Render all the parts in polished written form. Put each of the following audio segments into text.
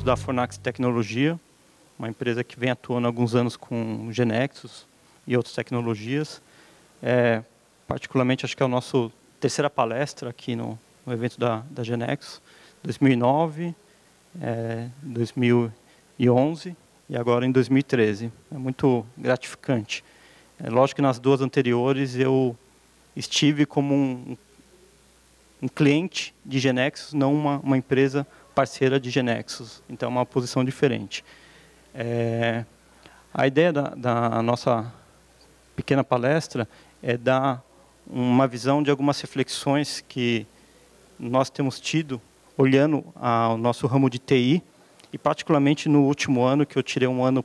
da Fornax Tecnologia, uma empresa que vem atuando há alguns anos com GeneXus e outras tecnologias. Particularmente, acho que é a nossa terceira palestra aqui no evento da GeneXus, 2009, 2011 e agora em 2013. É muito gratificante. Lógico que nas duas anteriores eu estive como um cliente de GeneXus, não uma empresa parceira de GeneXus. Então, é uma posição diferente. A ideia da nossa pequena palestra é dar uma visão de algumas reflexões que nós temos tido olhando ao nosso ramo de TI, e particularmente no último ano, que eu tirei um ano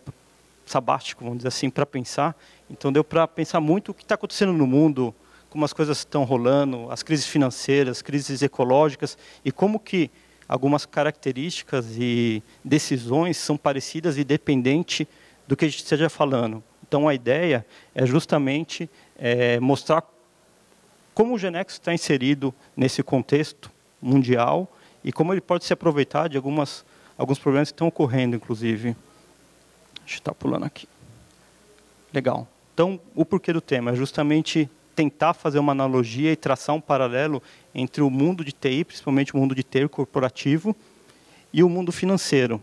sabático, vamos dizer assim, para pensar. Então, deu para pensar muito o que está acontecendo no mundo, como as coisas estão rolando, as crises financeiras, crises ecológicas, e como que algumas características e decisões são parecidas e dependentes do que a gente esteja falando. Então, a ideia é justamente mostrar como o GeneXus está inserido nesse contexto mundial e como ele pode se aproveitar de alguns problemas que estão ocorrendo, inclusive. Deixa eu estar pulando aqui. Legal. Então, o porquê do tema é justamente tentar fazer uma analogia e traçar um paralelo entre o mundo de TI, principalmente o mundo de TI corporativo, e o mundo financeiro.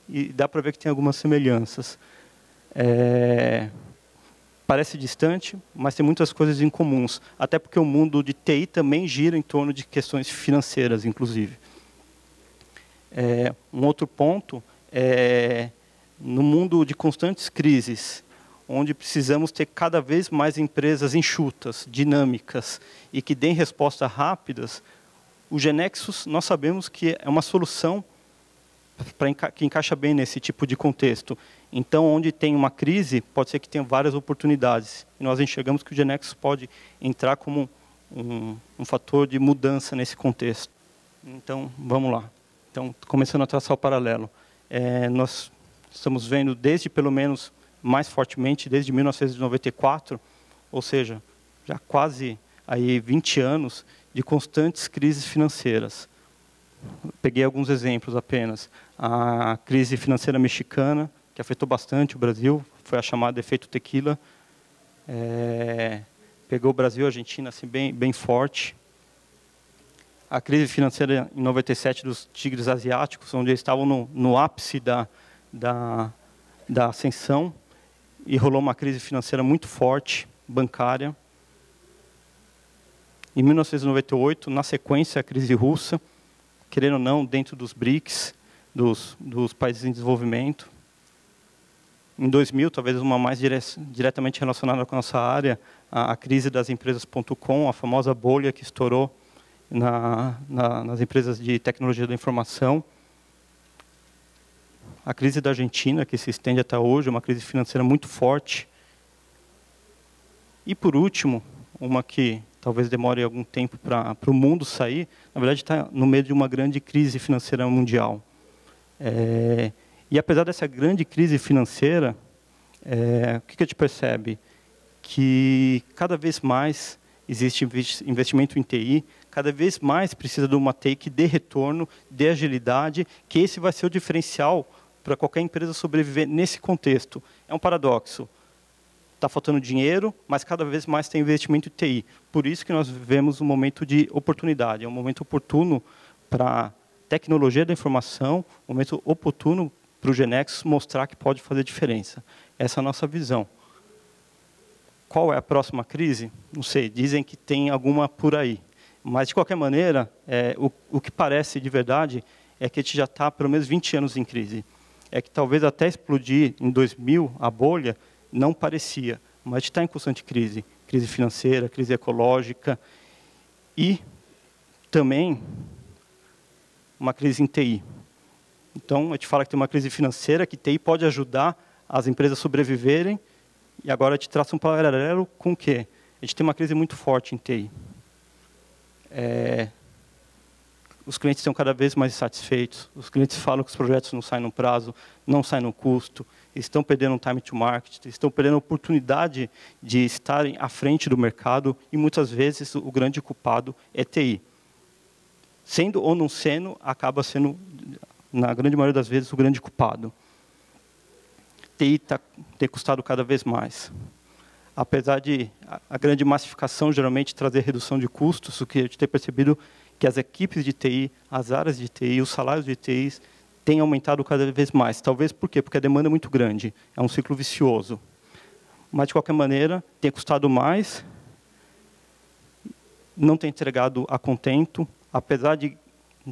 E dá para ver que tem algumas semelhanças. Parece distante, mas tem muitas coisas em comuns, até porque o mundo de TI também gira em torno de questões financeiras, inclusive. Um outro ponto é, no mundo de constantes crises, onde precisamos ter cada vez mais empresas enxutas, dinâmicas, e que deem respostas rápidas, o GeneXus, nós sabemos que é uma solução que encaixa bem nesse tipo de contexto. Então, onde tem uma crise, pode ser que tenha várias oportunidades. E nós enxergamos que o GeneXus pode entrar como um fator de mudança nesse contexto. Então, vamos lá. Então, começando a traçar o paralelo. Nós estamos vendo desde, pelo menos, mais fortemente, desde 1994, ou seja, já quase aí 20 anos, de constantes crises financeiras. Peguei alguns exemplos apenas. A crise financeira mexicana, que afetou bastante o Brasil, foi a chamada efeito tequila. Pegou o Brasil e a Argentina assim, bem forte. A crise financeira em 97 dos tigres asiáticos, onde eles estavam no ápice da ascensão, e rolou uma crise financeira muito forte, bancária. Em 1998, na sequência, a crise russa, querendo ou não, dentro dos BRICS, dos países em desenvolvimento. Em 2000, talvez uma mais diretamente relacionada com a nossa área, a crise das empresas.com, a famosa bolha que estourou nas empresas de tecnologia da informação. A crise da Argentina, que se estende até hoje, uma crise financeira muito forte. E, por último, uma que talvez demore algum tempo para o mundo sair, na verdade está no meio de uma grande crise financeira mundial. E apesar dessa grande crise financeira, o que a gente percebe? Que cada vez mais existe investimento em TI, cada vez mais precisa de uma TI que dê retorno, dê agilidade, que esse vai ser o diferencial para qualquer empresa sobreviver nesse contexto. É um paradoxo. Está faltando dinheiro, mas cada vez mais tem investimento em TI. Por isso que nós vivemos um momento de oportunidade, é um momento oportuno para a tecnologia da informação, um momento oportuno para o GeneXus mostrar que pode fazer diferença. Essa é a nossa visão. Qual é a próxima crise? Não sei, dizem que tem alguma por aí. Mas, de qualquer maneira, o que parece de verdade é que a gente já está pelo menos 20 anos em crise. É que talvez até explodir em 2000 a bolha, não parecia, mas a gente está em constante crise. Crise financeira, crise ecológica e também uma crise em TI. Então, a gente fala que tem uma crise financeira, que TI pode ajudar as empresas a sobreviverem, e agora a gente traça um paralelo com o quê? A gente tem uma crise muito forte em TI. Os clientes estão cada vez mais insatisfeitos, os clientes falam que os projetos não saem no prazo, não saem no custo, estão perdendo um time to market, estão perdendo a oportunidade de estarem à frente do mercado, e muitas vezes o grande culpado é TI. Sendo ou não sendo, acaba sendo, na grande maioria das vezes, o grande culpado. TI tem custado cada vez mais. Apesar de a grande massificação geralmente trazer redução de custos, o que a gente tem percebido que as equipes de TI, as áreas de TI, os salários de TI têm aumentado cada vez mais. Talvez por quê? Porque a demanda é muito grande. É um ciclo vicioso. Mas, de qualquer maneira, tem custado mais, não tem entregado a contento, apesar de,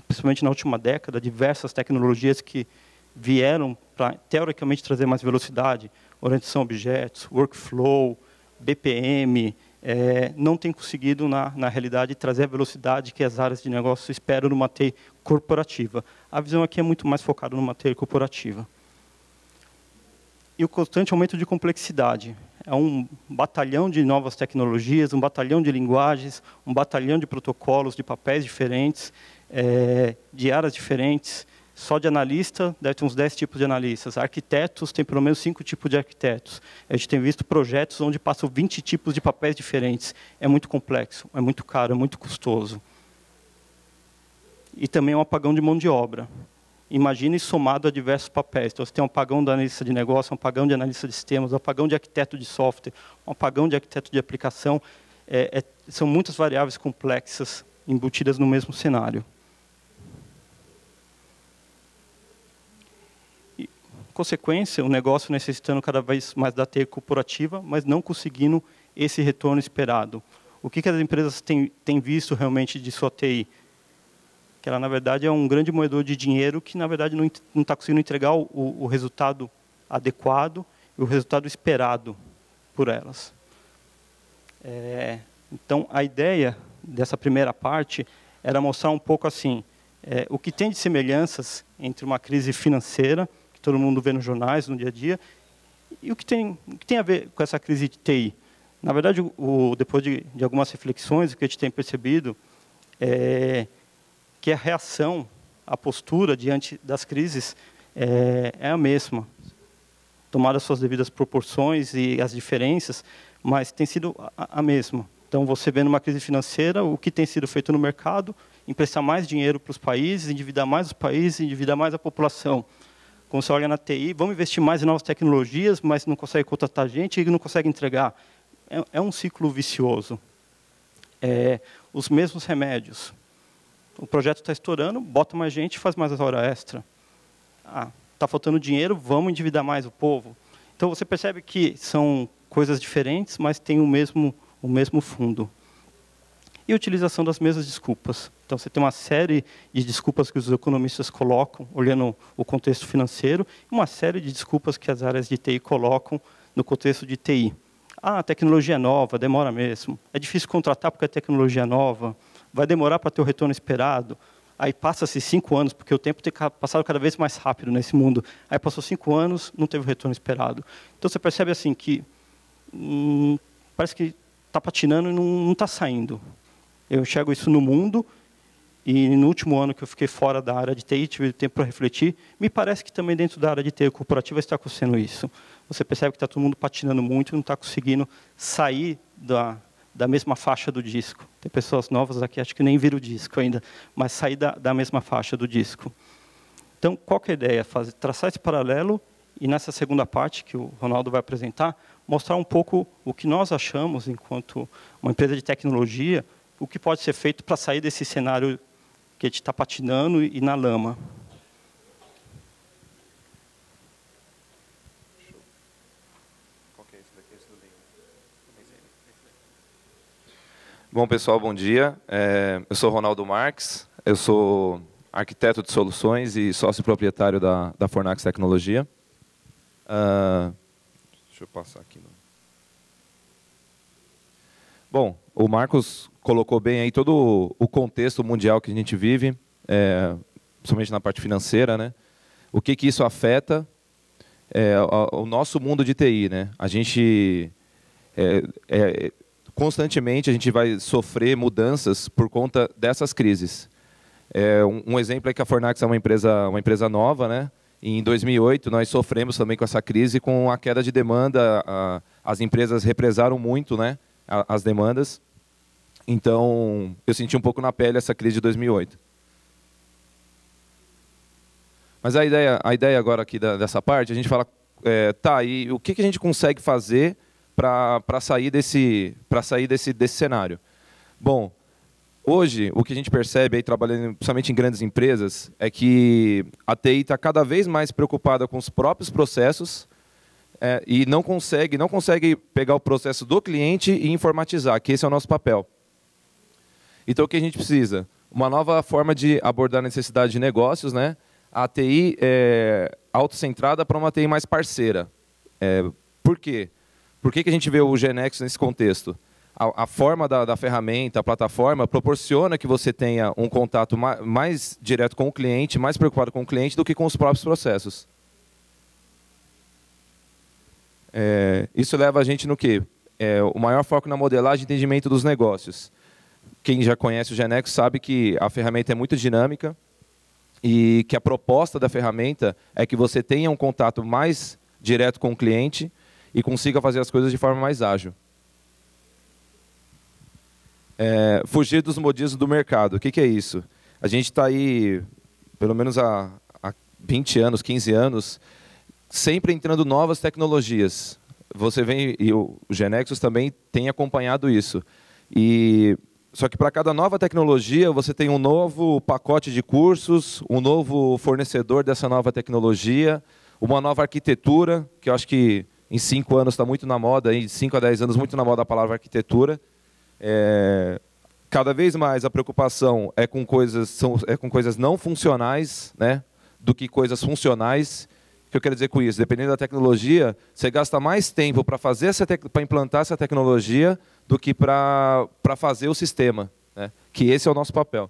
principalmente na última década, diversas tecnologias que vieram para, teoricamente, trazer mais velocidade, orientação a objetos, workflow, BPM, não tem conseguido, na realidade, trazer a velocidade que as áreas de negócio esperam numa TI corporativa. A visão aqui é muito mais focada numa TI corporativa. E o constante aumento de complexidade. É um batalhão de novas tecnologias, um batalhão de linguagens, um batalhão de protocolos, de papéis diferentes, de áreas diferentes. Só de analista, deve ter uns 10 tipos de analistas. Arquitetos, tem pelo menos 5 tipos de arquitetos. A gente tem visto projetos onde passam 20 tipos de papéis diferentes. É muito complexo, é muito caro, é muito custoso. E também é um apagão de mão de obra. Imagine somado a diversos papéis. Então, você tem um apagão de analista de negócio, um apagão de analista de sistemas, um apagão de arquiteto de software, um apagão de arquiteto de aplicação. São muitas variáveis complexas embutidas no mesmo cenário. E, consequência, o negócio necessitando cada vez mais da TI corporativa, mas não conseguindo esse retorno esperado. O que as empresas têm visto realmente de sua TI? Que ela, na verdade, é um grande moedor de dinheiro que, na verdade, não está conseguindo entregar o resultado adequado e o resultado esperado por elas. Então, a ideia dessa primeira parte era mostrar um pouco assim, o que tem de semelhanças entre uma crise financeira, que todo mundo vê nos jornais, no dia a dia, e o que tem a ver com essa crise de TI. Na verdade, depois de algumas reflexões, o que a gente tem percebido que a reação, a postura diante das crises é a mesma, tomada suas devidas proporções e as diferenças, mas tem sido a mesma. Então, você vê numa crise financeira o que tem sido feito no mercado, emprestar mais dinheiro para os países, endividar mais os países, endividar mais a população. Quando você olha na TI, vamos investir mais em novas tecnologias, mas não consegue contratar gente e não consegue entregar. É um ciclo vicioso. Os mesmos remédios. O projeto está estourando, bota mais gente, faz mais hora extra. Está faltando dinheiro, vamos endividar mais o povo. Então, você percebe que são coisas diferentes, mas têm o mesmo fundo. E a utilização das mesmas desculpas. Então, você tem uma série de desculpas que os economistas colocam, olhando o contexto financeiro, e uma série de desculpas que as áreas de TI colocam no contexto de TI. A tecnologia é nova, demora mesmo. É difícil contratar porque a tecnologia é nova. Vai demorar para ter o retorno esperado. Aí passa-se 5 anos, porque o tempo tem passado cada vez mais rápido nesse mundo. Aí passou 5 anos, não teve o retorno esperado. Então, você percebe assim que parece que está patinando e não está saindo. Eu enxergo isso no mundo, e no último ano que eu fiquei fora da área de TI, tive tempo para refletir, me parece que também dentro da área de TI corporativa está acontecendo isso. Você percebe que está todo mundo patinando muito, não está conseguindo sair da mesma faixa do disco. Tem pessoas novas aqui, acho que nem viram o disco ainda, mas sair da mesma faixa do disco. Então, qual que é a ideia? Traçar esse paralelo e, nessa segunda parte, que o Ronaldo vai apresentar, mostrar um pouco o que nós achamos, enquanto uma empresa de tecnologia, o que pode ser feito para sair desse cenário que a gente está patinando e na lama. Bom, pessoal, bom dia. Eu sou Ronaldo Marques, eu sou arquiteto de soluções e sócio proprietário da Fornax Tecnologia. Deixa eu passar aqui. Bom, o Marcos colocou bem aí todo o contexto mundial que a gente vive, principalmente na parte financeira, né? O que isso afeta o nosso mundo de TI, né? A gente constantemente a gente vai sofrer mudanças por conta dessas crises. Um exemplo é que a Fornax é uma empresa nova, né? E em 2008 nós sofremos também com essa crise, com a queda de demanda, as empresas represaram muito, né, as demandas. Então, eu senti um pouco na pele essa crise de 2008. Mas a ideia agora aqui dessa parte, a gente fala, tá, e o que a gente consegue fazer para sair desse cenário? Bom, hoje, o que a gente percebe, aí, trabalhando principalmente em grandes empresas, é que a TI está cada vez mais preocupada com os próprios processos e não consegue pegar o processo do cliente e informatizar, que esse é o nosso papel. Então, o que a gente precisa? Uma nova forma de abordar a necessidade de negócios, né? A TI é autocentrada para uma TI mais parceira. Por quê? Por que a gente vê o GeneXus nesse contexto? A forma da ferramenta, a plataforma, proporciona que você tenha um contato mais direto com o cliente, mais preocupado com o cliente do que com os próprios processos. Isso leva a gente no quê? O maior foco na modelagem e entendimento dos negócios. Quem já conhece o GeneXus sabe que a ferramenta é muito dinâmica e que a proposta da ferramenta é que você tenha um contato mais direto com o cliente e consiga fazer as coisas de forma mais ágil. Fugir dos modismos do mercado. O que é isso? A gente está aí, pelo menos há 20 anos, 15 anos, sempre entrando novas tecnologias. Você vem, e o GeneXus também tem acompanhado isso. Só que para cada nova tecnologia, você tem um novo pacote de cursos, um novo fornecedor dessa nova tecnologia, uma nova arquitetura, que eu acho que em 5 anos está muito na moda, em 5 a 10 anos muito na moda a palavra arquitetura. Cada vez mais a preocupação é com coisas não funcionais, né, do que coisas funcionais. O que eu quero dizer com isso? Dependendo da tecnologia, você gasta mais tempo para implantar essa tecnologia do que para fazer o sistema, né? Que esse é o nosso papel.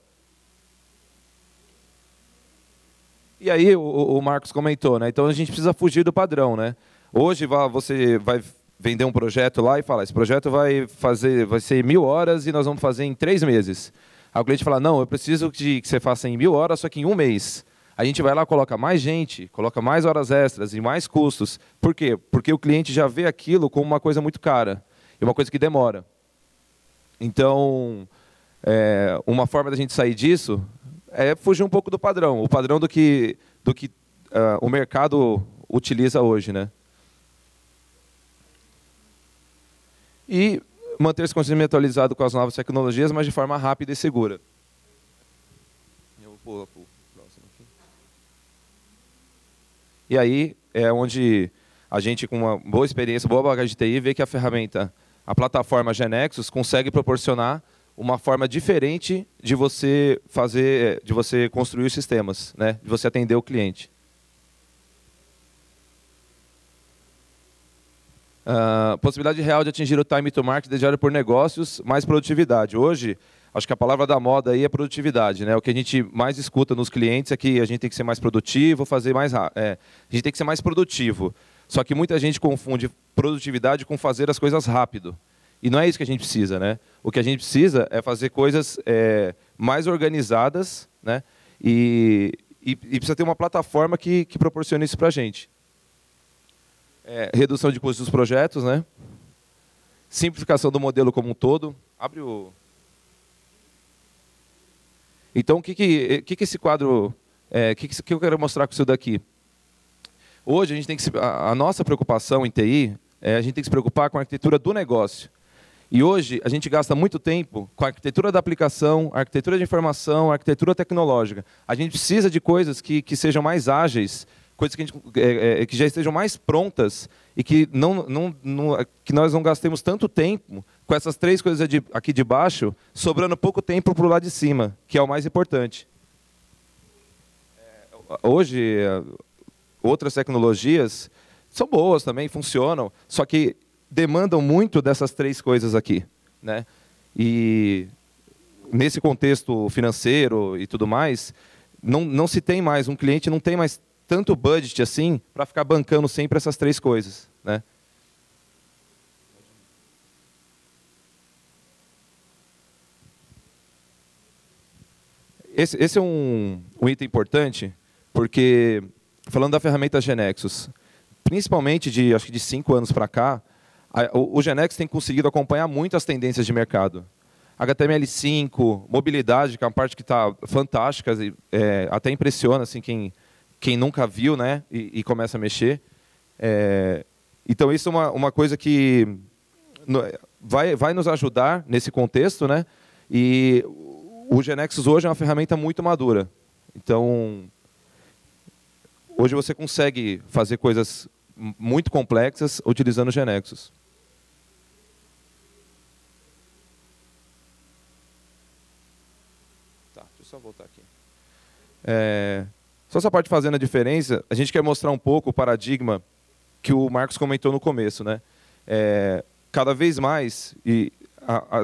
E aí o Marcos comentou, né? Então a gente precisa fugir do padrão, né? Hoje você vai vender um projeto lá e fala, esse projeto vai ser 1000 horas e nós vamos fazer em 3 meses. Aí o cliente fala, não, eu preciso que você faça em 1000 horas, só que em 1 mês. A gente vai lá, coloca mais gente, coloca mais horas extras e mais custos. Por quê? Porque o cliente já vê aquilo como uma coisa muito cara e uma coisa que demora. Então, uma forma da gente sair disso é fugir um pouco do padrão, o padrão do que o mercado utiliza hoje, né? E manter-se constantemente atualizado com as novas tecnologias, mas de forma rápida e segura. Eu vou pular para o próximo aqui. E aí é onde a gente, com uma boa experiência, boa bagagem de TI, vê que a plataforma GeneXus consegue proporcionar uma forma diferente de você construir os sistemas, né? De você atender o cliente. Possibilidade real de atingir o time to market desejado por negócios, mais produtividade. Hoje, acho que a palavra da moda aí é produtividade, né? O que a gente mais escuta nos clientes é que a gente tem que ser mais produtivo, fazer mais rápido. A gente tem que ser mais produtivo. Só que muita gente confunde produtividade com fazer as coisas rápido. E não é isso que a gente precisa, né? O que a gente precisa é fazer coisas mais organizadas, né? E precisa ter uma plataforma que proporcione isso para a gente. Redução de custos dos projetos, né? Simplificação do modelo como um todo. Abre o... Então, o que esse quadro... que eu quero mostrar com isso daqui? Hoje, a gente tem que a nossa preocupação em TI a gente tem que se preocupar com a arquitetura do negócio. E hoje, a gente gasta muito tempo com a arquitetura da aplicação, a arquitetura de informação, a arquitetura tecnológica. A gente precisa de coisas que sejam mais ágeis, coisas que já estejam mais prontas e que nós não gastemos tanto tempo com essas 3 coisas aqui de baixo, sobrando pouco tempo para o lado de cima, que é o mais importante. Hoje, outras tecnologias são boas também, funcionam, só que demandam muito dessas 3 coisas aqui, né? E nesse contexto financeiro e tudo mais, não se tem mais, um cliente não tem mais tanto budget assim para ficar bancando sempre essas 3 coisas, né? Esse é um item importante, porque falando da ferramenta GeneXus, principalmente acho que de 5 anos para cá, o GeneXus tem conseguido acompanhar muito as tendências de mercado. HTML5, mobilidade, que é uma parte que está fantástica, até impressiona assim, quem quem nunca viu, né, e começa a mexer. Então, isso é uma coisa que vai nos ajudar nesse contexto, né? E o GeneXus hoje é uma ferramenta muito madura. Então, hoje você consegue fazer coisas muito complexas utilizando o GeneXus. Tá, deixa eu só voltar aqui. Só essa parte fazendo a diferença, a gente quer mostrar um pouco o paradigma que o Marcos comentou no começo, né? Cada vez mais,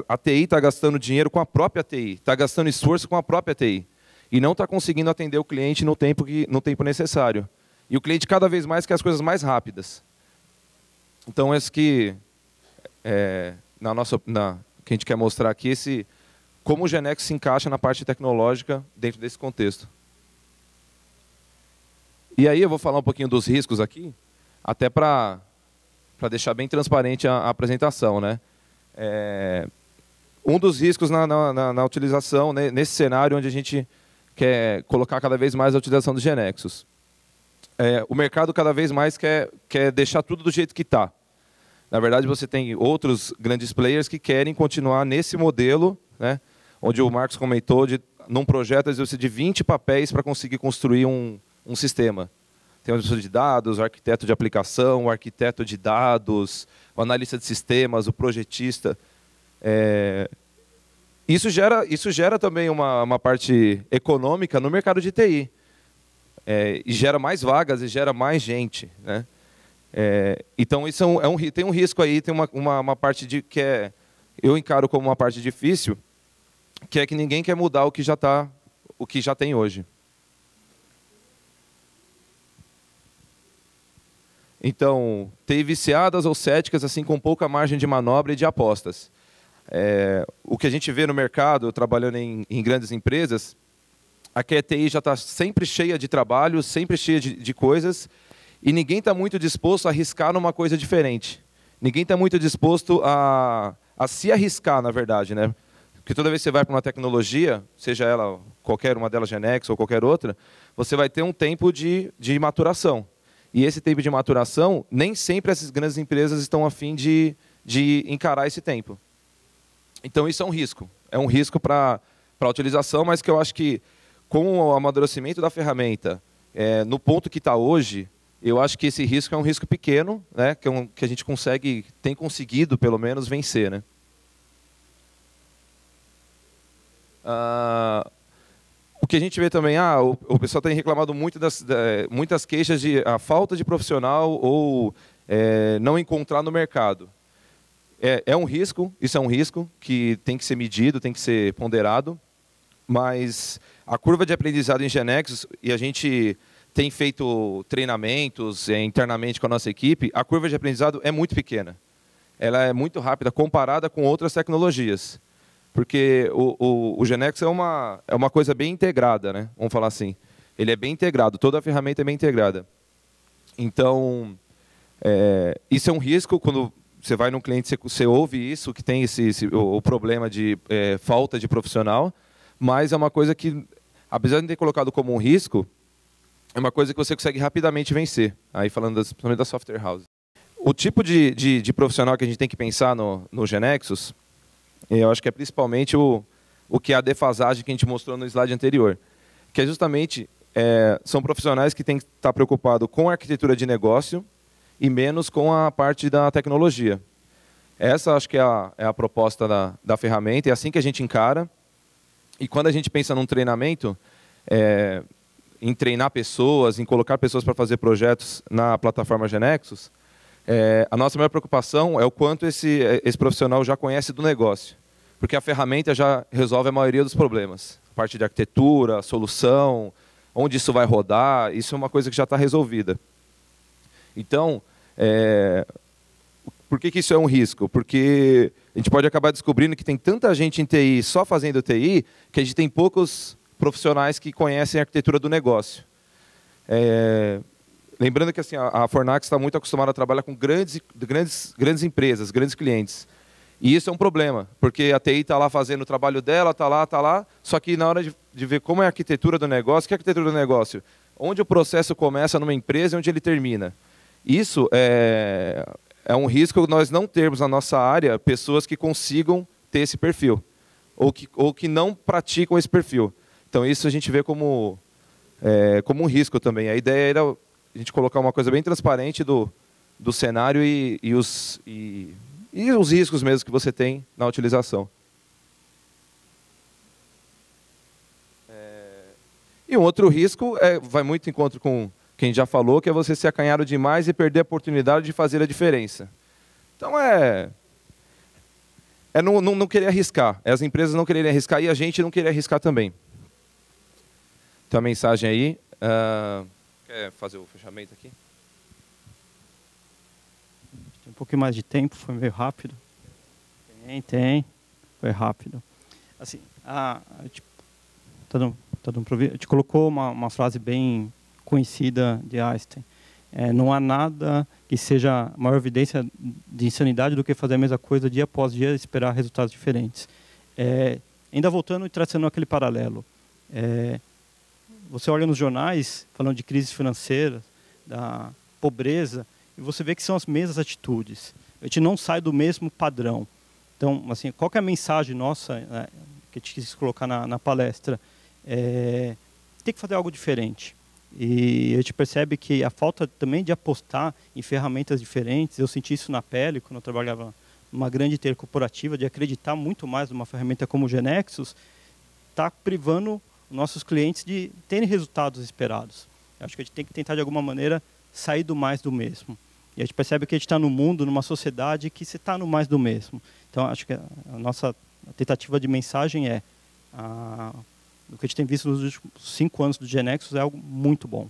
a TI está gastando dinheiro com a própria TI, está gastando esforço com a própria TI, e não está conseguindo atender o cliente no tempo necessário. E o cliente cada vez mais quer as coisas mais rápidas. Então, esse que que a gente quer mostrar aqui, como o GeneXus se encaixa na parte tecnológica dentro desse contexto. E aí eu vou falar um pouquinho dos riscos aqui, até para deixar bem transparente a apresentação, né? Um dos riscos na utilização, né, nesse cenário onde a gente quer colocar cada vez mais a utilização do GeneXus. O mercado cada vez mais quer deixar tudo do jeito que está. Na verdade, você tem outros grandes players que querem continuar nesse modelo, né, onde o Marcos comentou, num projeto, às vezes, de 20 papéis para conseguir construir um sistema. Tem o analista de dados, o arquiteto de aplicação, o arquiteto de dados, o analista de sistemas, o projetista. Isso gera também uma parte econômica no mercado de TI. E gera mais vagas e gera mais gente, né? Então, isso tem um risco aí, tem uma parte que eu encaro como uma parte difícil, que é que ninguém quer mudar o que já tem hoje. Então, TI viciadas ou céticas, assim, com pouca margem de manobra e de apostas. O que a gente vê no mercado, trabalhando em grandes empresas, aqui a TI já está sempre cheia de trabalho, sempre cheia de coisas, e ninguém está muito disposto a arriscar numa coisa diferente. Ninguém está muito disposto a se arriscar, na verdade, né? Porque toda vez que você vai para uma tecnologia, seja ela qualquer uma delas, GeneXus ou qualquer outra, você vai ter um tempo de maturação. E esse tempo de maturação, nem sempre essas grandes empresas estão a fim de encarar esse tempo. Então, isso é um risco. É um risco para a utilização, mas que eu acho que, com o amadurecimento da ferramenta, no ponto que está hoje, eu acho que esse risco é um risco pequeno, né, que a gente tem conseguido, pelo menos, vencer, né? O que a gente vê também, o pessoal tem reclamado muito muitas queixas de a falta de profissional ou não encontrar no mercado. É um risco, isso é um risco que tem que ser medido, tem que ser ponderado, mas a curva de aprendizado em GeneXus, e a gente tem feito treinamentos internamente com a nossa equipe, a curva de aprendizado é muito pequena. Ela é muito rápida comparada com outras tecnologias. Porque o GeneXus é uma coisa bem integrada, né? Vamos falar assim. Ele é bem integrado, toda a ferramenta é bem integrada. Então, isso é um risco quando você vai num cliente, você ouve isso, que tem o problema de falta de profissional, mas é uma coisa que, apesar de ter colocado como um risco, é uma coisa que você consegue rapidamente vencer. Aí falando principalmente da software house. O tipo de profissional que a gente tem que pensar no GeneXus, eu acho que é principalmente o que é a defasagem que a gente mostrou no slide anterior, que é justamente são profissionais que têm que estar preocupados com a arquitetura de negócio e menos com a parte da tecnologia. Essa acho que é a proposta da ferramenta, é assim que a gente encara. E quando a gente pensa num treinamento, em treinar pessoas, em colocar pessoas para fazer projetos na plataforma GeneXus, a nossa maior preocupação é o quanto esse profissional já conhece do negócio. Porque a ferramenta já resolve a maioria dos problemas. A parte de arquitetura, solução, onde isso vai rodar, isso é uma coisa que já está resolvida. Então, por que isso é um risco? Porque a gente pode acabar descobrindo que tem tanta gente em TI só fazendo TI, que a gente tem poucos profissionais que conhecem a arquitetura do negócio. Lembrando que assim, a Fornax está muito acostumada a trabalhar com grandes empresas, grandes clientes. E isso é um problema, porque a TI está lá fazendo o trabalho dela, está lá, só que na hora de ver como é a arquitetura do negócio, que é a arquitetura do negócio? onde o processo começa numa empresa e onde ele termina. Isso é um risco nós não termos na nossa área pessoas que consigam ter esse perfil, ou que não praticam esse perfil. Então, isso a gente vê como um risco também. A ideia era a gente colocar uma coisa bem transparente do cenário e os riscos mesmo que você tem na utilização. E um outro risco vai muito em encontro com quem já falou, que é você ser acanhado demais e perder a oportunidade de fazer a diferença. Então, não querer arriscar. As empresas não quererem arriscar e a gente não querer arriscar também. Tem uma mensagem aí. Quer fazer o fechamento aqui? Tem um pouquinho mais de tempo, foi meio rápido. Tem. Foi rápido. Assim, a gente colocou uma frase bem conhecida de Einstein. Não há nada que seja maior evidência de insanidade do que fazer a mesma coisa dia após dia e esperar resultados diferentes. Ainda voltando e traçando aquele paralelo. Você olha nos jornais, falando de crise financeira, da pobreza, e você vê que são as mesmas atitudes. A gente não sai do mesmo padrão. Então, assim, qual que é a mensagem nossa que a gente quis colocar na palestra? Tem que fazer algo diferente. E a gente percebe que a falta também de apostar em ferramentas diferentes, eu senti isso na pele quando eu trabalhava numa grande intercorporativa, de acreditar muito mais numa ferramenta como o GeneXus, está privando nossos clientes de terem resultados esperados. Eu acho que a gente tem que tentar, de alguma maneira, sair do mais do mesmo. E a gente percebe que a gente está no mundo, numa sociedade que se está no mais do mesmo. Então, acho que a nossa tentativa de mensagem o que a gente tem visto nos últimos 5 anos do GeneXus é algo muito bom.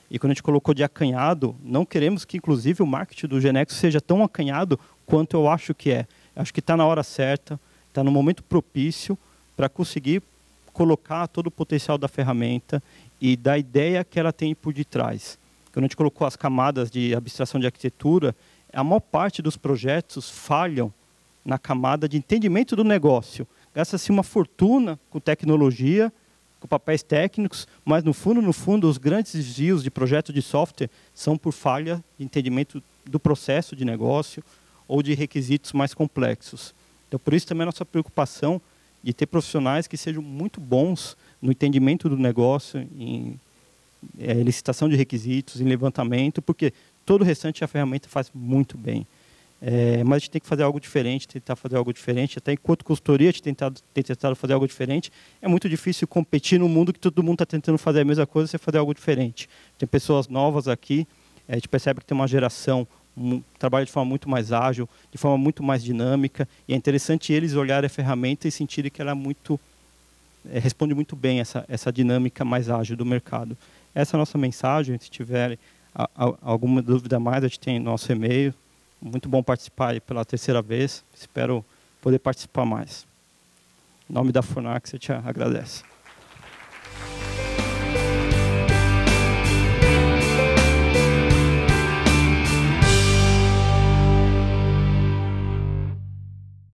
E quando a gente colocou de acanhado, não queremos que, inclusive, o marketing do GeneXus seja tão acanhado quanto eu acho que é. Acho que está na hora certa, está no momento propício para conseguir colocar todo o potencial da ferramenta e da ideia que ela tem por detrás. Quando a gente colocou as camadas de abstração de arquitetura, a maior parte dos projetos falham na camada de entendimento do negócio. Gasta-se uma fortuna com tecnologia, com papéis técnicos, mas no fundo, os grandes desvios de projeto de software são por falha de entendimento do processo de negócio ou de requisitos mais complexos. Então, por isso também a nossa preocupação de ter profissionais que sejam muito bons no entendimento do negócio, em licitação de requisitos, em levantamento, porque todo o restante a ferramenta faz muito bem. Mas a gente tem que fazer algo diferente, tentar fazer algo diferente. Até enquanto consultoria, a gente tem tentado fazer algo diferente. É muito difícil competir no mundo que todo mundo está tentando fazer a mesma coisa, você fazer algo diferente. Tem pessoas novas aqui, a gente percebe que tem uma geração que trabalha de forma muito mais ágil, de forma muito mais dinâmica, e é interessante eles olharem a ferramenta e sentirem que ela responde muito bem essa dinâmica mais ágil do mercado. Essa é a nossa mensagem. Se tiverem alguma dúvida a mais, a gente tem nosso e-mail. Muito bom participar aí pela 3ª vez. Espero poder participar mais. Em nome da Fornax, eu te agradeço.